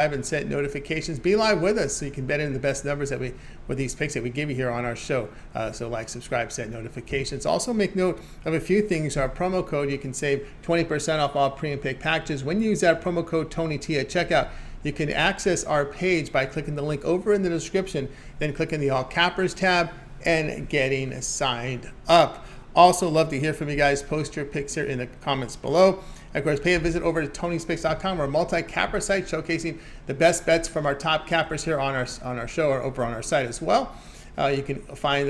and set notifications. Be live with us so you can bet in the best numbers that we with these picks that we give you here on our show. So like, subscribe, set notifications. Also make note of a few things. Our promo code, you can save 20% off all premium pick packages when you use that promo code TonyT at checkout. You can access our page by clicking the link over in the description, then clicking the All Cappers tab and getting signed up. Also, love to hear from you guys. Post your picks here in the comments below. Of course, pay a visit over to Tony'sPicks.com. We're a multi-capper site showcasing the best bets from our top cappers here on our show or over on our site as well. You can find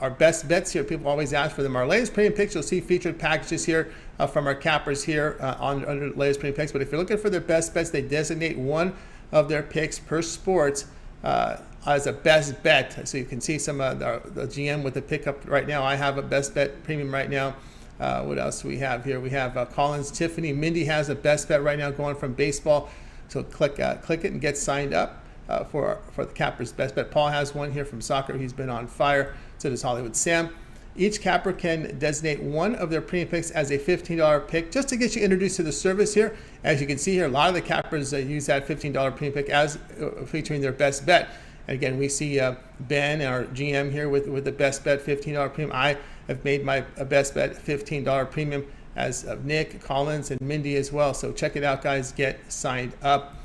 our best bets here. People always ask for them. Our latest premium picks, you'll see featured packages here from our cappers here under the latest premium picks. But if you're looking for their best bets, they designate one of their picks per sports as a best bet. So you can see some of the GM with the pickup right now. I have a best bet premium right now. What else do we have here? We have Collins, Tiffany, Mindy has a best bet right now going from baseball. So click it and get signed up for the Capper's best bet. Paul has one here from soccer. He's been on fire. So does Hollywood Sam. Each capper can designate one of their premium picks as a $15 pick just to get you introduced to the service here. As you can see here, a lot of the cappers use that $15 premium pick as featuring their best bet. And again, we see Ben, our GM here, with the best bet $15 premium. I have made my best bet $15 premium, as of Nick, Collins, and Mindy as well. So check it out, guys. Get signed up.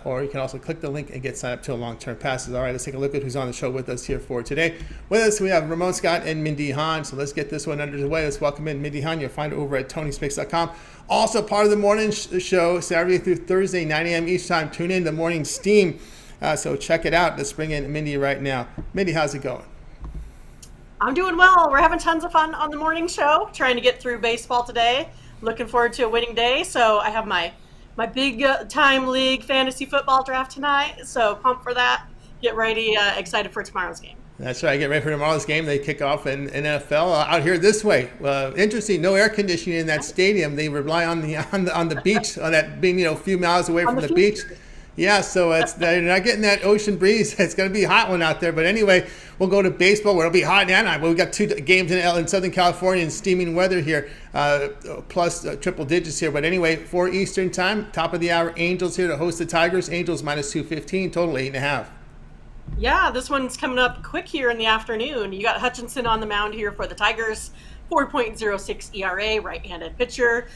Or you can also click the link and get signed up to long-term passes. All right, let's take a look at who's on the show with us here for today. With us, we have Ramon Scott and Mindy Han. So let's get this one under the way. Let's welcome in Mindy Han. You'll find her over at Tony'sPicks.com. Also part of the morning show, Saturday through Thursday, 9 a.m. each time. Tune in, the morning steam. So check it out. Let's bring in Mindy right now. Mindy, how's it going? I'm doing well. We're having tons of fun on the morning show, trying to get through baseball today. Looking forward to a winning day. So I have my big time league fantasy football draft tonight. So pumped for that. Get ready, excited for tomorrow's game. That's right. Get ready for tomorrow's game. They kick off in NFL out here this way. Interesting. No air conditioning in that stadium. They rely on the beach, on that being a few miles away from the beach. Yeah, so they're not getting that ocean breeze. It's going to be a hot one out there. But anyway, we'll go to baseball where it'll be hot in Anaheim. We've got two games in Southern California and steaming weather here, plus triple digits here. But anyway, 4 Eastern time, top of the hour, Angels here to host the Tigers. Angels minus 215, total 8.5. Yeah, this one's coming up quick here in the afternoon. You got Hutchinson on the mound here for the Tigers. 4.06 ERA, right-handed pitcher.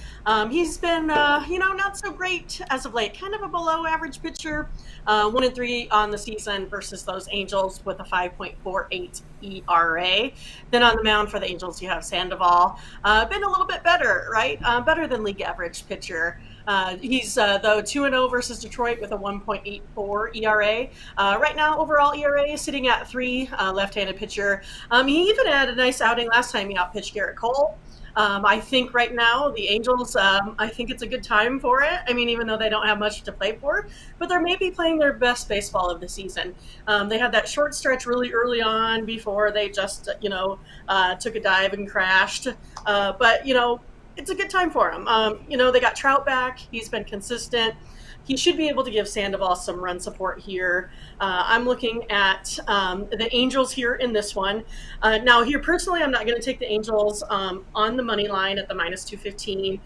He's been, not so great as of late. Kind of a below-average pitcher. 1-3 on the season versus those Angels with a 5.48 ERA. Then on the mound for the Angels, you have Sandoval. Been a little bit better, right? Better than league average pitcher. He's, though, 2-0 versus Detroit with a 1.84 ERA. Right now, overall ERA is sitting at 3, left-handed pitcher. He even had a nice outing last time he outpitched Garrett Cole. I think right now, the Angels, I think it's a good time for it. I mean, even though they don't have much to play for, but they're maybe playing their best baseball of the season. They had that short stretch really early on before they just, took a dive and crashed. But it's a good time for him. They got Trout back. He's been consistent. He should be able to give Sandoval some run support here. I'm looking at the Angels here in this one. Now here, personally, I'm not going to take the Angels on the money line at the minus 215.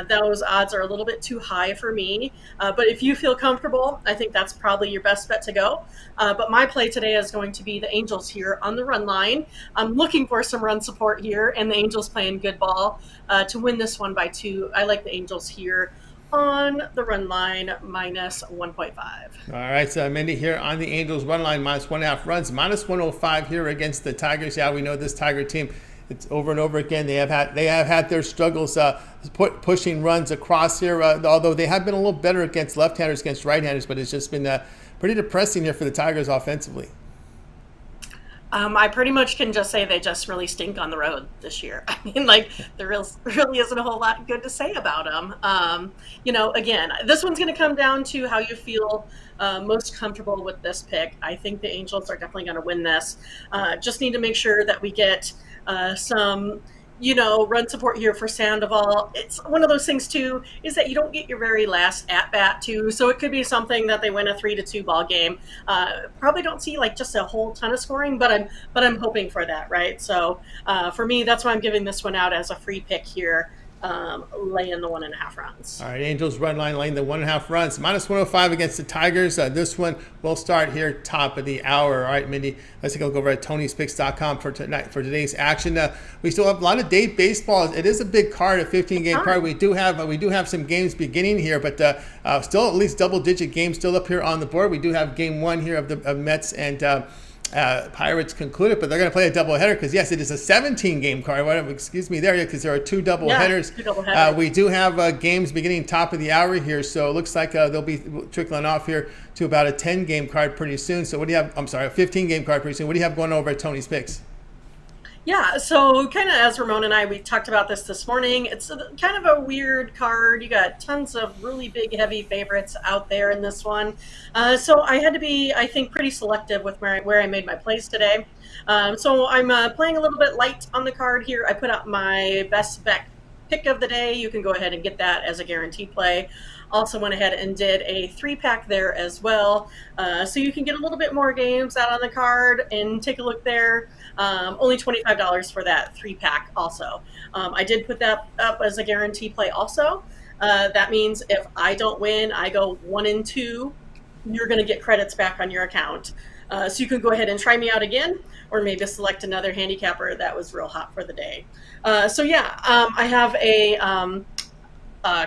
Those odds are a little bit too high for me. But if you feel comfortable, I think that's probably your best bet to go. But my play today is going to be the Angels here on the run line. I'm looking for some run support here, and the Angels playing good ball to win this one by 2. I like the Angels here on the run line, minus 1.5. All right, so Mindy here on the Angels run line, minus 1.5 runs, minus 105 here against the Tigers. Yeah, we know this Tiger team. It's over and over again. They have had their struggles pushing runs across here, although they have been a little better against left-handers, against right-handers, but it's just been pretty depressing here for the Tigers offensively. I pretty much can just say they just really stink on the road this year. I mean, there really isn't a whole lot good to say about them. Again, this one's going to come down to how you feel most comfortable with this pick. I think the Angels are definitely going to win this. Just need to make sure that we get some run support here for Sandoval. It's one of those things too, is that you don't get your very last at bat too. So it could be something that they win a 3-2 ball game. Probably don't see just a whole ton of scoring, but I'm hoping for that, right? So for me, that's why I'm giving this one out as a free pick here laying the 1.5 runs. All right, Angels run line laying the 1.5 runs. Minus 105 against the Tigers. This one will start here top of the hour. All right, Mindy, let's take a look over at Tony'sPicks.com for today's action. We still have a lot of day baseball. It is a big card, a 15-game card. We do have some games beginning here, but still at least double-digit games still up here on the board. We do have game one here of Mets and Pirates concluded, but they're going to play a doubleheader because, yes, it is a 17-game card. Excuse me there, because there are two doubleheaders. We do have games beginning top of the hour here, so it looks like they'll be trickling off here to about a 10-game card pretty soon. So what do you have? I'm sorry, a 15-game card pretty soon. What do you have going over at Tony's Picks? Yeah, so kind of as Ramon and we talked about this morning, it's kind of a weird card. You got tons of really big, heavy favorites out there in this one. So I had to be, I think, pretty selective with where I made my plays today. So I'm playing a little bit light on the card here. I put up my best bet pick of the day. You can go ahead and get that as a guarantee play. Also went ahead and did a 3-pack there as well. So you can get a little bit more games out on the card and take a look there. Only $25 for that 3-pack also. I did put that up as a guarantee play also. That means if I don't win, I go 1 and 2, you're going to get credits back on your account. So you can go ahead and try me out again, or maybe select another handicapper that was real hot for the day. So yeah, I have a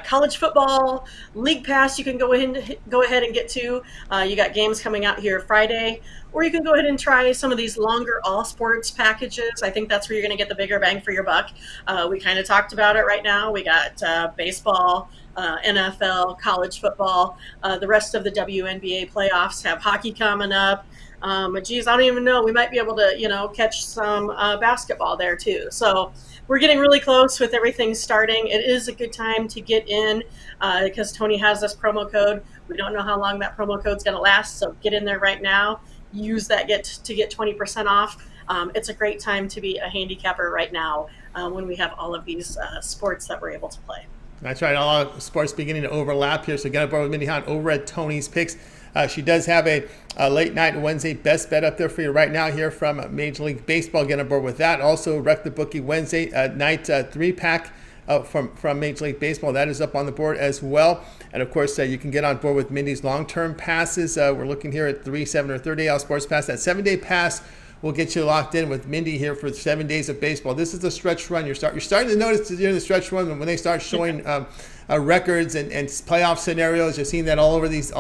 college football league pass you can go ahead and get to. You got games coming out here Friday, or you can go ahead and try some of these longer all sports packages. I think that's where you're going to get the bigger bang for your buck. We kind of talked about it right now. We got baseball, NFL, college football. The rest of the WNBA playoffs have hockey coming up. Geez, I don't even know. We might be able to, catch some basketball there too. So we're getting really close with everything starting. It is a good time to get in because Tony has this promo code. We don't know how long that promo code's going to last, so get in there right now. Use that to get 20% off. It's a great time to be a handicapper right now when we have all of these sports that we're able to play. That's right. All our sports beginning to overlap here. So get on board with Mindy Hunt over at Tony's Picks. She does have a late night Wednesday best bet up there for you right now here from Major League Baseball. Get on board with that. Also, Wreck the Bookie Wednesday night 3-pack from Major League Baseball. That is up on the board as well. And of course, you can get on board with Mindy's long-term passes. We're looking here at 3, 7, or 30-hour sports pass. That 7-day pass will get you locked in with Mindy here for 7 days of baseball. This is the stretch run. You're starting to notice during the stretch run when they start showing records and playoff scenarios. You're seeing that all over these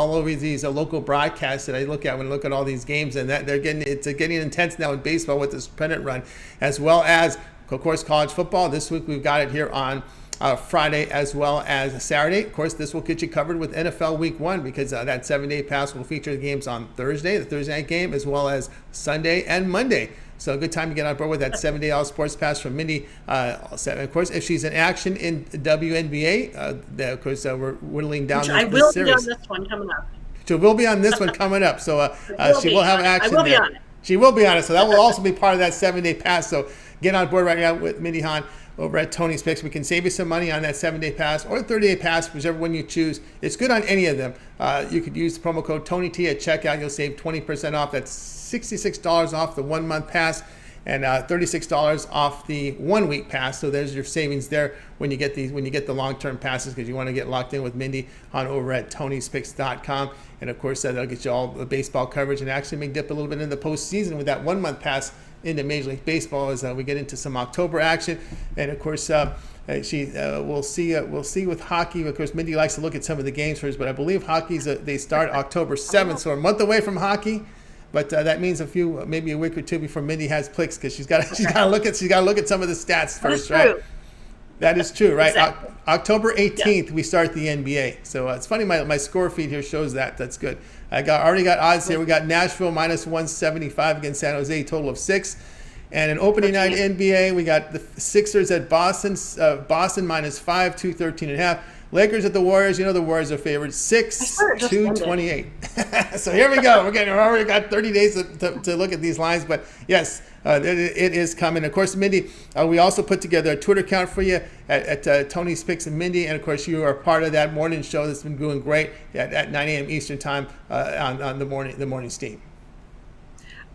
local broadcasts that I look at when I look at all these games, and that it's getting intense now in baseball with this pennant run, as well as of course college football. This week we've got it here on Friday as well as Saturday. Of course, this will get you covered with NFL Week 1 because that 7-day pass will feature the games on Thursday, the Thursday night game, as well as Sunday and Monday. So a good time to get on board with that 7-day all sports pass from Mindy. Of course, if she's in action in WNBA, of course, we're whittling down this series. I will be on this one coming up. She will be on this one coming up. So she will have action there. I will be on it. She will be on it. So that will also be part of that 7-day pass. So get on board right now with Mindy Hahn over at Tony's Picks. We can save you some money on that 7-day pass or 30-day pass, whichever one you choose. It's good on any of them. You could use the promo code TonyT at checkout. You'll save 20% off. That's $66 off the 1-month pass and $36 off the 1-week pass. So there's your savings there when you get the long-term passes, because you want to get locked in with Mindy on over at Tony'sPicks.com. And of course, that'll get you all the baseball coverage and actually may dip a little bit in the postseason with that 1-month pass into Major League Baseball as we get into some October action. And of course, we'll see with hockey. Of course, Mindy likes to look at some of the games first, but I believe hockey's they start October 7th, so a month away from hockey. But that means maybe a week or two before Mindy has picks, because she's got to look at some of the stats first, right? That is true, right? Exactly. October 18th, we start the NBA. So it's funny, my score feed here shows that. That's good. I already got odds here. We got Nashville minus 175 against San Jose, total of 6. And an opening night NBA, we got the Sixers at Boston, Boston minus 5, 213.5. Lakers at the Warriors. You know the Warriors are favored 6, 228. So here we go. We've already got 30 days to look at these lines. But yes, it is coming. Of course, Mindy, we also put together a Twitter account for you at Tony's Picks and Mindy. And of course, you are part of that morning show that's been doing great at 9 a.m. Eastern time on the morning steam.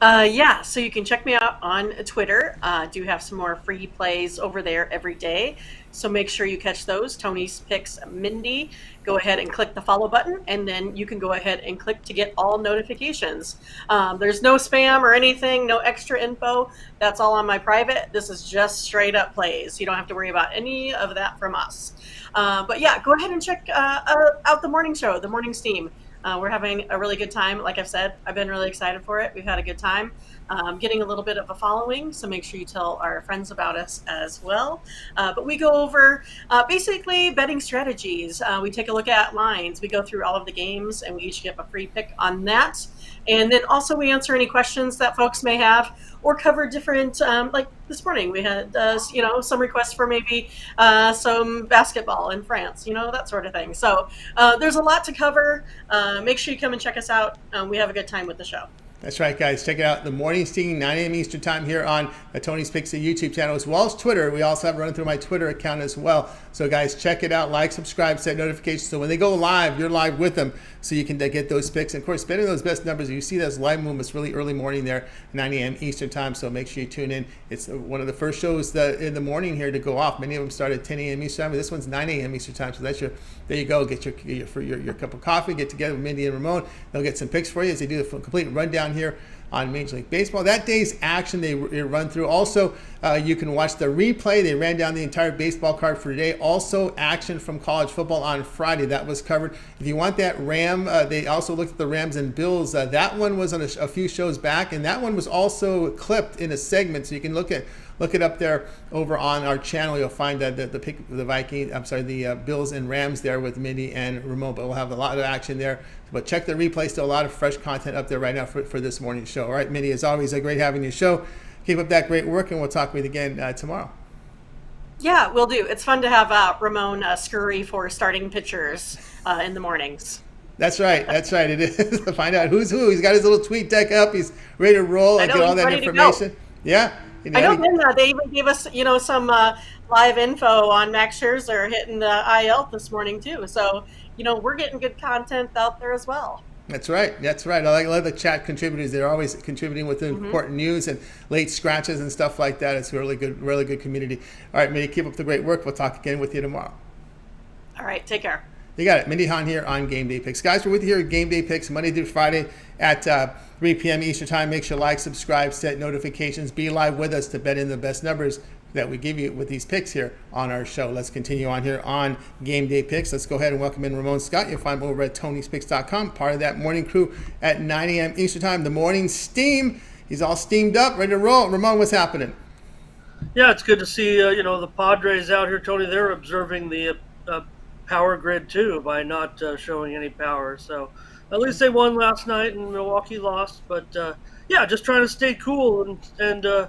Yeah, so you can check me out on Twitter. I do have some more free plays over there every day. So make sure you catch those. Tony's Picks Mindy. Go ahead and click the follow button, and then you can go ahead and click to get all notifications. There's no spam or anything, no extra info. That's all on my private. This is just straight up plays. You don't have to worry about any of that from us. But yeah, go ahead and check out the morning show, the morning steam. We're having a really good time. Like I've said, I've been really excited for it. We've had a good time, getting a little bit of a following. So make sure you tell our friends about us as well. But we go over basically betting strategies. We take a look at lines. We go through all of the games, and we each get a free pick on that. And then also we answer any questions that folks may have, or cover different, like this morning we had, some requests for maybe some basketball in France, that sort of thing. So there's a lot to cover. Make sure you come and check us out. We have a good time with the show. That's right, guys. Check it out. The Morning Steam, 9 a.m. Eastern Time here on Tony's Picks YouTube channel, as well as Twitter. We also have running through my Twitter account as well. So, guys, check it out. Like, subscribe, set notifications. So when they go live, you're live with them, so you can get those picks. And, of course, spending those best numbers. You see those live movements really early morning there, 9 a.m. Eastern Time. So make sure you tune in. It's one of the first shows in the morning here to go off. Many of them start at 10 a.m. Eastern Time. But this one's 9 a.m. Eastern Time. So that's there you go. Get your cup of coffee. Get together with Mindy and Ramon. They'll get some picks for you as they do the complete rundown here on Major League Baseball. That day's action they run through. Also, you can watch the replay. They ran down the entire baseball card for today. Also, action from college football on Friday. That was covered. If you want that they also looked at the Rams and Bills. That one was on a few shows back, and that one was also clipped in a segment, so you can look it up there over on our channel. You'll find that the pick of the Bills and Rams there with Mindy and Ramon. But we'll have a lot of action there. But check the replay. Still a lot of fresh content up there right now for this morning's show. All right, Mindy, as always, great having you show. Keep up that great work, and we'll talk with you again tomorrow. Yeah, we'll do. It's fun to have Ramon scurry for starting pitchers in the mornings. That's right. It is to find out who's who. He's got his little tweet deck up. He's ready to roll and get all that information. Yeah. I know. They even gave us, some live info on Max Scherzer hitting the IL this morning too. So, we're getting good content out there as well. That's right. I love the chat contributors. They're always contributing with important news and late scratches and stuff like that. It's a really good community. All right, Mindy, keep up the great work. We'll talk again with you tomorrow. All right, take care. You got it. Mindy Hahn here on Game Day Picks. Guys, we're with you here at Game Day Picks, Monday through Friday at 3 p.m. Eastern Time. Make sure you like, subscribe, set notifications. Be live with us to bet in the best numbers that we give you with these picks here on our show. Let's continue on here on Game Day Picks. Let's go ahead and welcome in Ramon Scott. You'll find him over at Tony'sPicks.com, part of that morning crew at 9 a.m. Eastern Time. The morning steam. He's all steamed up, ready to roll. Ramon, what's happening? Yeah, it's good to see the Padres out here, Tony. They're observing the power grid too by not showing any power. So at least they won last night and Milwaukee lost. But just trying to stay cool and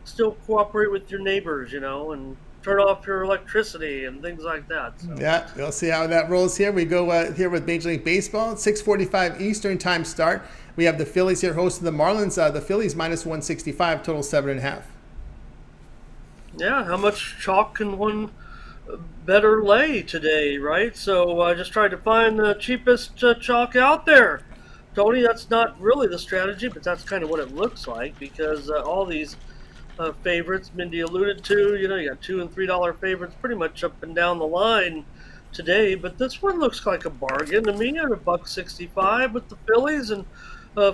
still cooperate with your neighbors, and turn off your electricity and things like that. So. Yeah, we'll see how that rolls here. We go here with Major League Baseball, 6:45 Eastern Time start. We have the Phillies here hosting the Marlins. The Phillies minus 165, total 7.5. Yeah, how much chalk can one better lay today, right? So I just tried to find the cheapest chalk out there. Tony, that's not really the strategy, but that's kind of what it looks like, because all these favorites Mindy alluded to, you got $2 and $3 favorites pretty much up and down the line today, but this one looks like a bargain to me at $1.65 with the Phillies, and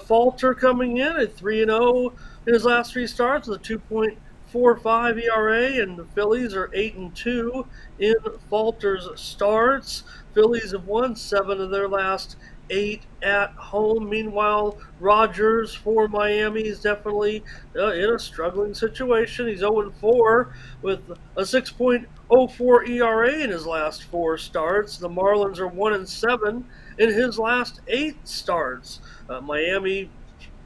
Falter coming in at 3-0 in his last 3 starts with a 2.45 ERA, and the Phillies are 8-2 in Falter's starts. Phillies have won 7 of their last 8 at home. Meanwhile, Rogers for Miami is definitely in a struggling situation. He's 0-4 with a 6.04 ERA in his last 4 starts. The Marlins are 1-7 in his last 8 starts. Miami,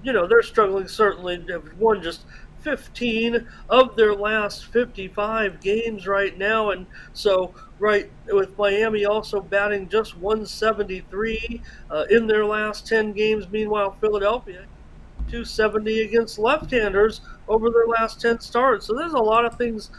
they're struggling certainly. They've won just 15 of their last 55 games right now, and so right with Miami also batting just 173 in their last 10 games. Meanwhile, Philadelphia 270 against left-handers over their last 10 starts. So there's a lot of things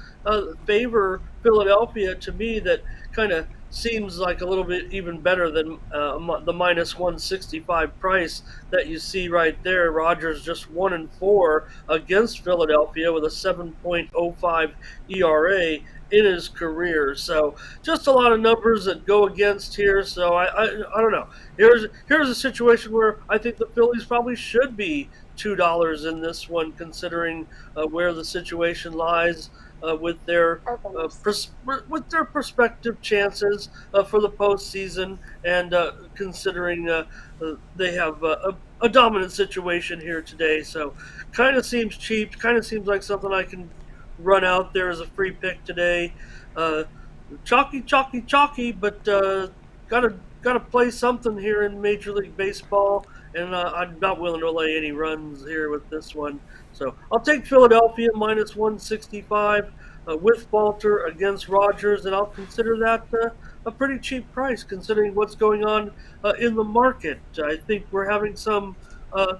favor Philadelphia to me that kind of seems like a little bit even better than the minus 165 price that you see right there. Rogers just 1-4 against Philadelphia with a 7.05 ERA in his career. So just a lot of numbers that go against here. So I don't know. Here's a situation where I think the Phillies probably should be $2 in this one, considering where the situation lies with their with their prospective chances for the postseason, and considering they have a dominant situation here today. So kind of seems cheap. Kind of seems like something I can run out there as a free pick today. Uh, chalky, but gotta play something here in Major League Baseball, and I'm not willing to lay any runs here with this one. So I'll take Philadelphia minus 165 with Balter against Rogers, and I'll consider that a pretty cheap price considering what's going on in the market. I think we're having some uh,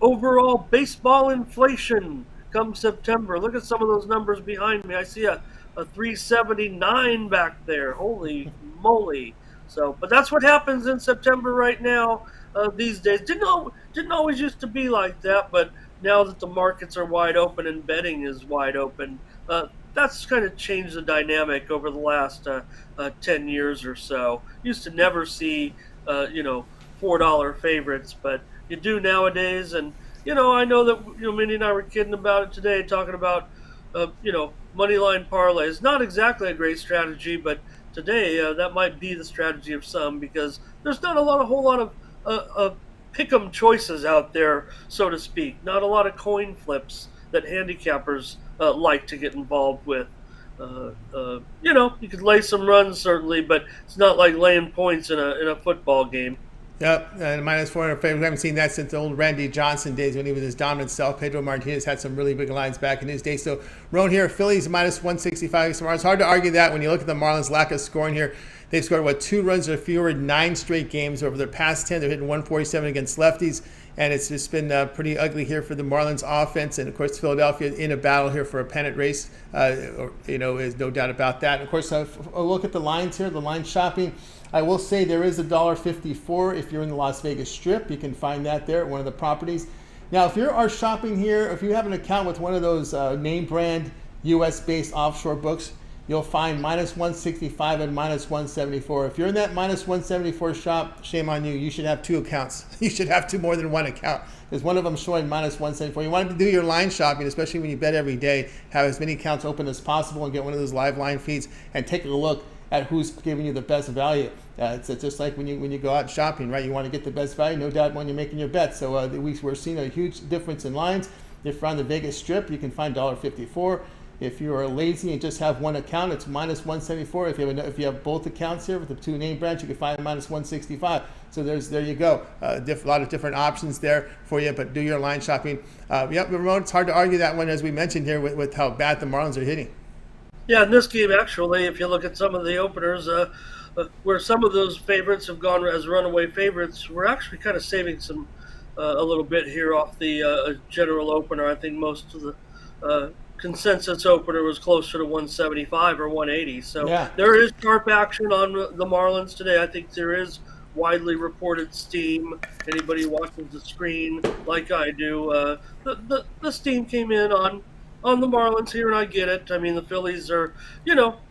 overall baseball inflation come September. Look at some of those numbers behind me. I see a 379 back there. Holy moly. So, but that's what happens in September right now these days. Didn't always used to be like that, but now that the markets are wide open and betting is wide open, that's kind of changed the dynamic over the last 10 years or so. Used to never see, $4 favorites, but you do nowadays. And, I know that, Mindy and I were kidding about it today, talking about, money line parlays. Not exactly a great strategy, but today that might be the strategy of some, because there's not a whole lot of pick'em choices out there, so to speak. Not a lot of coin flips that handicappers like to get involved with. You could lay some runs certainly, but it's not like laying points in a football game. Yep, and minus 400 favorite. We haven't seen that since the old Randy Johnson days when he was his dominant self. Pedro Martinez had some really big lines back in his day. So, Ramon here, Phillies minus 165 against the Marlins. It's hard to argue that when you look at the Marlins' lack of scoring here. They've scored, 2 runs or fewer in 9 straight games. Over their past 10, they're hitting 147 against lefties. And it's just been pretty ugly here for the Marlins offense. And, of course, Philadelphia in a battle here for a pennant race. There's no doubt about that. And, of course, look at the lines here, the line shopping. I will say there is $1.54 if you're in the Las Vegas Strip. You can find that there at one of the properties. Now, if you are shopping here, if you have an account with one of those name brand U.S.-based offshore books, you'll find minus 165 and minus 174. If you're in that minus 174 shop, shame on you. You should have 2 accounts. You should have more than 1 account, because one of them showing minus 174. You want to do your line shopping, especially when you bet every day. Have as many accounts open as possible and get one of those live line feeds and take a look at who's giving you the best value. It's just like when you go out shopping, right? You want to get the best value, no doubt, when you're making your bets. So we're seeing a huge difference in lines. If you're on the Vegas Strip, you can find $1.54. If you are lazy and just have 1 account, it's minus 174. If you have both accounts here with the 2 name brands, you can find minus 165. So there you go. A lot of different options there for you, but do your line shopping. Ramon, it's hard to argue that one, as we mentioned here, with how bad the Marlins are hitting. Yeah, in this game, actually, if you look at some of the openers, where some of those favorites have gone as runaway favorites, we're actually kind of saving some a little bit here off the general opener. I think most of the consensus opener was closer to 175 or 180. So yeah, there is sharp action on the Marlins today. I think there is widely reported steam. Anybody watching the screen like I do, the steam came in on the Marlins here, and I get it. I mean, the Phillies are,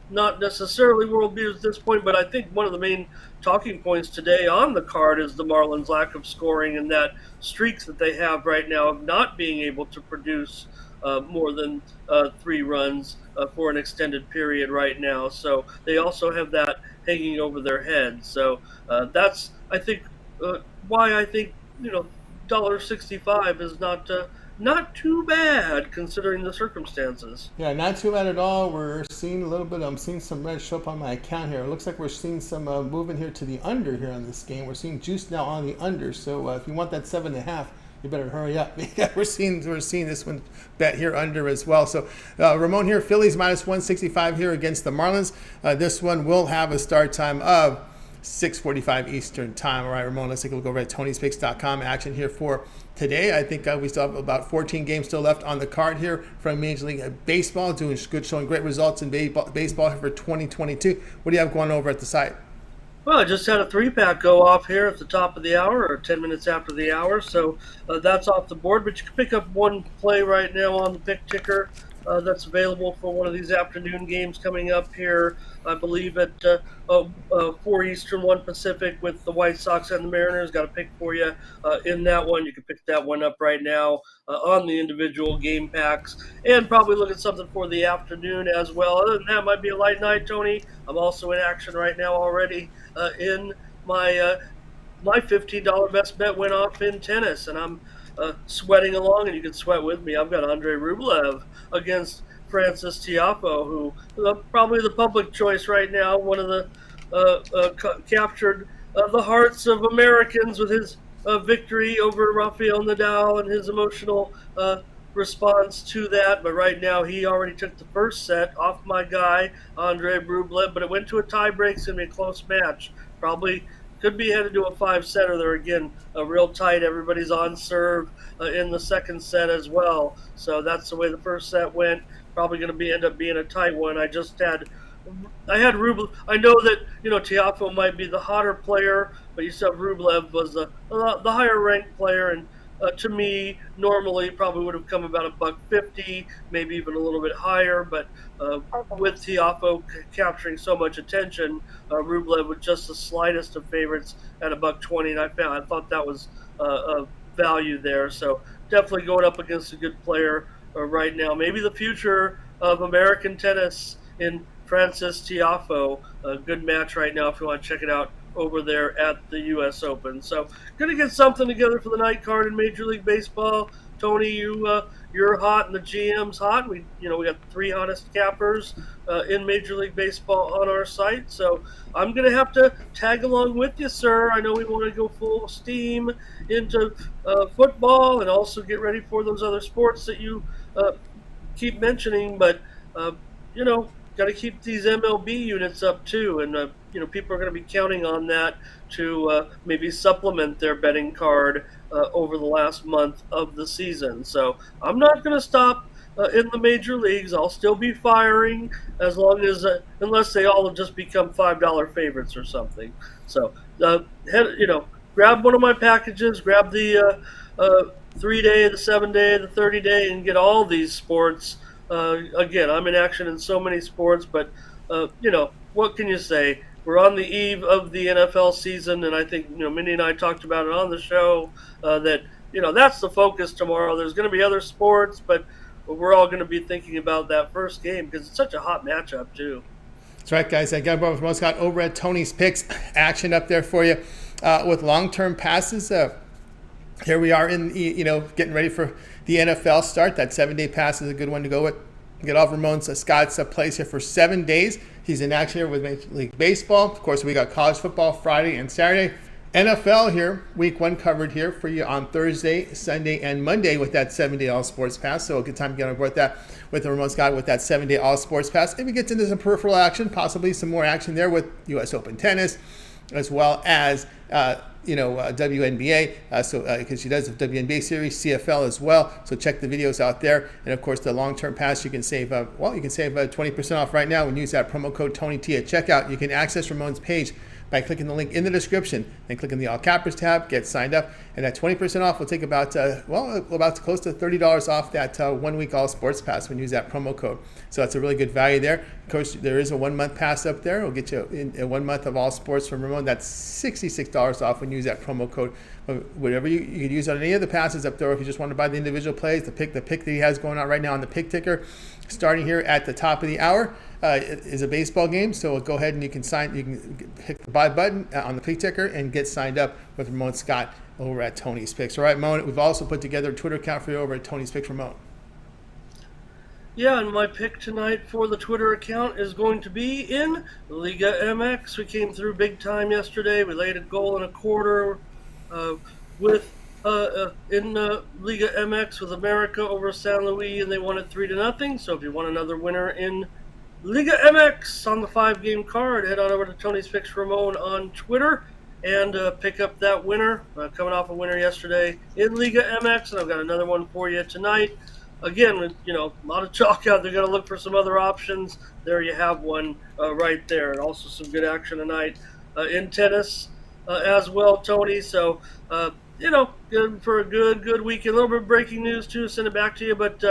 not necessarily world beaters at this point, but I think one of the main talking points today on the card is the Marlins' lack of scoring and that streaks that they have right now of not being able to produce more than 3 runs for an extended period right now. So they also have that hanging over their heads. So that's, I think, why I think, $1.65 is not too bad considering the circumstances. Yeah, not too bad at all. We're seeing a little bit. I'm seeing some red show up on my account here. It looks like we're seeing some movement here to the under here on this game. We're seeing juice now on the under. So if you want that 7.5, you better hurry up. we're seeing this one bet here under as well. So Ramon here, Phillies minus 165 here against the Marlins. This one will have a start time of 6:45 Eastern time. All right, Ramon, let's take a look over at Tony'sPicks.com. Action here for today. I think we still have about 14 games still left on the card here from Major League Baseball, doing good, showing great results in baseball here for 2022. What do you have going over at the site? Well, I just had a 3-pack go off here at the top of the hour, or 10 minutes after the hour, so that's off the board. But you can pick up one play right now on the pick ticker that's available for one of these afternoon games coming up here, I believe at 4 Eastern, 1 Pacific, with the White Sox and the Mariners. Got a pick for you in that one. You can pick that one up right now on the individual game packs, and probably look at something for the afternoon as well. Other than that, might be a light night, Tony. I'm also in action right now already in my my $15 best bet went off in tennis, and I'm sweating along, and you can sweat with me. I've got Andre Rublev against Francis Tiafoe, who probably the public choice right now, one of the captured the hearts of Americans with his victory over Rafael Nadal and his emotional response to that. But right now, he already took the first set off my guy, Andre Rublev, but it went to a tie break. It's going to be a close match. Probably could be headed to a 5-setter there again, real tight. Everybody's on serve in the second set as well. So that's the way the first set went. Probably going to end up being a tight one. I had Rublev. I know that Tiafoe might be the hotter player, but you said Rublev was the higher ranked player, and to me, normally probably would have come about $1.50, maybe even a little bit higher. But with Tiafoe capturing so much attention, Rublev with just the slightest of favorites at $1.20, and I thought that was a value there. So definitely going up against a good player right now. Maybe the future of American tennis in Francis Tiafoe. A good match right now if you want to check it out over there at the U.S. Open. So going to get something together for the night card in Major League Baseball. Tony, you're hot and the GM's hot. We got the 3 hottest cappers in Major League Baseball on our site. So I'm going to have to tag along with you, sir. I know we want to go full steam into football and also get ready for those other sports that you keep mentioning, but got to keep these MLB units up too, and people are going to be counting on that to maybe supplement their betting card over the last month of the season. So I'm not going to stop in the major leagues. I'll still be firing as long as unless they all have just become $5 favorites or something. So grab one of my packages, grab the 3-day, the 7-day, the 30-day, and get all these sports. Again, I'm in action in so many sports, but what can you say? We're on the eve of the NFL season, and I think Mindy and I talked about it on the show that that's the focus tomorrow. There's going to be other sports, but we're all going to be thinking about that first game because it's such a hot matchup too. That's right, guys. I got Ramon Scott over at Tony's Picks. Action up there for you with long-term passes. Here we are in getting ready for the NFL start. That 7-day pass is a good one to go with. Get off Ramon Scott's place here for 7 days. He's in action here with Major League Baseball. Of course, we got college football Friday and Saturday. NFL here, week 1 covered here for you on Thursday, Sunday, and Monday with that 7-day all sports pass. So a good time to get on board that with Ramon Scott with that 7-day all sports pass. If we get into some peripheral action, possibly some more action there with U.S. Open tennis, as well as WNBA, because she does the WNBA series, CFL as well. So check the videos out there, and of course the long-term pass you can save. 20% off right now when you use that promo code TonyT at checkout. You can access Ramon's page by clicking the link in the description, then clicking the All Cappers tab, get signed up, and that 20% off will take about close to $30 off that 1 week all sports pass when you use that promo code. So that's a really good value there. Of course, there is a 1 month pass up there. It'll get you in 1 month of all sports from Ramon. That's $66 off when you use that promo code. Whatever you could use on any of the passes up there, if you just want to buy the individual plays, the pick that he has going on right now on the pick ticker, starting here at the top of the hour. Is a baseball game, so go ahead and you can hit the buy button on the pick ticker and get signed up with Ramon Scott over at Tony's Picks. All right, Ramon, we've also put together a Twitter account for you over at Tony's Picks, Ramon. Yeah, and my pick tonight for the Twitter account is going to be in Liga MX. We came through big time yesterday. We laid a goal and a quarter in Liga MX with America over San Luis, and they won it 3-0. So if you want another winner in Liga MX on the 5-game card. Head on over to Tony's Picks Ramon on Twitter and pick up that winner. Coming off a winner yesterday in Liga MX, and I've got another one for you tonight. Again, a lot of chalk out there. Got to look for some other options. There you have one right there, and also some good action tonight in tennis as well, Tony. So, good for a good weekend. A little bit of breaking news too. Send it back to you, but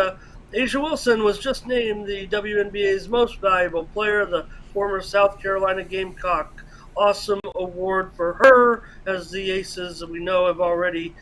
Asia Wilson was just named the WNBA's most valuable player, the former South Carolina Gamecock. Awesome award for her, as the Aces, we know, have already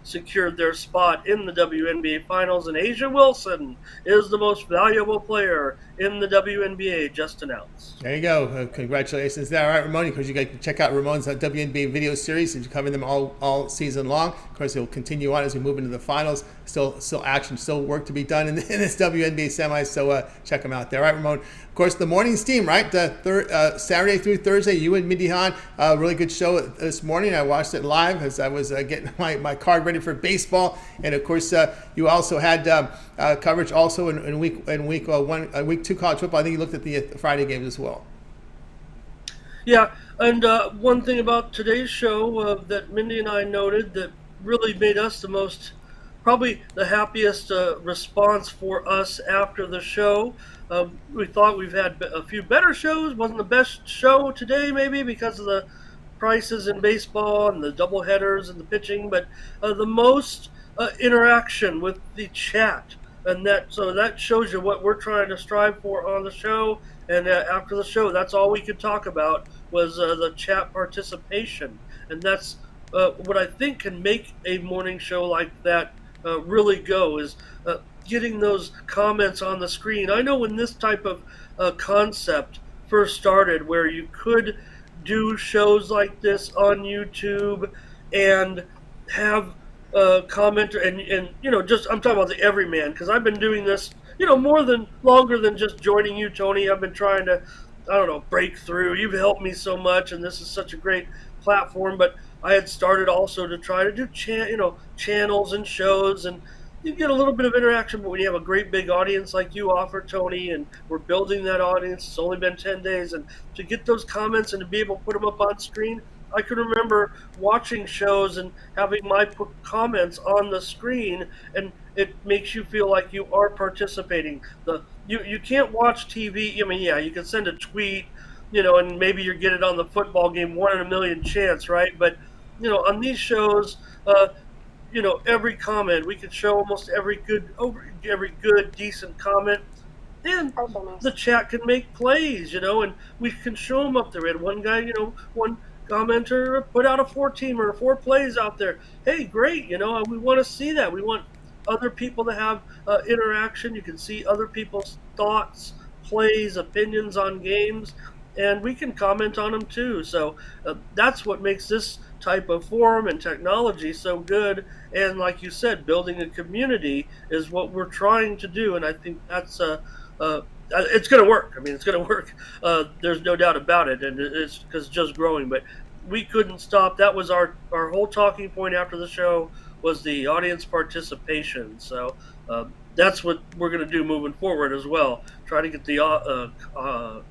secured their spot in the WNBA Finals, and Asia Wilson is the most valuable player in the WNBA, just announced. There you go. Congratulations there. All right, Ramon, of course, you guys can check out Ramon's WNBA video series. He's covering them all season long. Of course, he'll continue on as we move into the finals. Still action, still work to be done in this WNBA semis, so check him out there. All right, Ramon. Of course, the morning steam, right? Saturday through Thursday, you and Mindy Han, really good show this morning. I watched it live as I was getting my card ready for baseball, and of course, you also had coverage also in week 2 college football. I think you looked at the Friday games as well. Yeah, and one thing about today's show that Mindy and I noted that really made us probably the happiest response for us after the show. We thought we've had a few better shows. Wasn't the best show today, maybe because of the prices in baseball and the double headers and the pitching, but the most interaction with the chat, and that shows you what we're trying to strive for on the show. And after the show, that's all we could talk about was the chat participation, and that's what I think can make a morning show like that really go, is getting those comments on the screen. I know when this type of concept first started, where you could do shows like this on YouTube and have commenter and I'm talking about the everyman, because I've been doing this longer than just joining you, Tony. I've been trying to break through. You've helped me so much, and this is such a great platform. But I had started also to try to do channels and shows, and you get a little bit of interaction. But when you have a great big audience like you offer, Tony, and we're building that audience, it's only been 10 days, and to get those comments and to be able to put them up on screen, I can remember watching shows and having my comments on the screen, and it makes you feel like you are participating. You can't watch TV. I mean, yeah, you can send a tweet, and maybe you get it on the football game, 1 in a million chance, right? But on these shows, every comment, we could show almost every good decent comment. And the chat can make plays, and we can show them up there. We had one guy, one commenter put out a 4-teamer or 4 plays out there. Hey, great, we want to see that. We want other people to have interaction. You can see other people's thoughts, plays, opinions on games, and we can comment on them too. So that's what makes this type of forum and technology so good. And like you said, building a community is what we're trying to do, and I think that's it's going to work. I mean, it's going to work. There's no doubt about it, and it's because it's just growing. But we couldn't stop. That was our whole talking point after the show, was the audience participation. So that's what we're going to do moving forward as well. Try to get the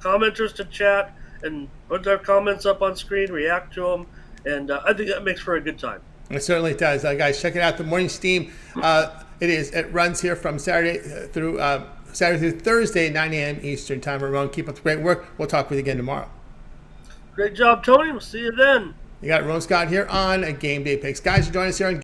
commenters to chat and put their comments up on screen, react to them, and I think that makes for a good time. It certainly does. Guys, check it out. The Morning Steam. It runs here from Saturday through Thursday, 9 a.m. Eastern Time. Ramon, keep up the great work. We'll talk with you again tomorrow. Great job, Tony. We'll see you then. You got Ramon Scott here on Game Day Picks. Guys, join us here on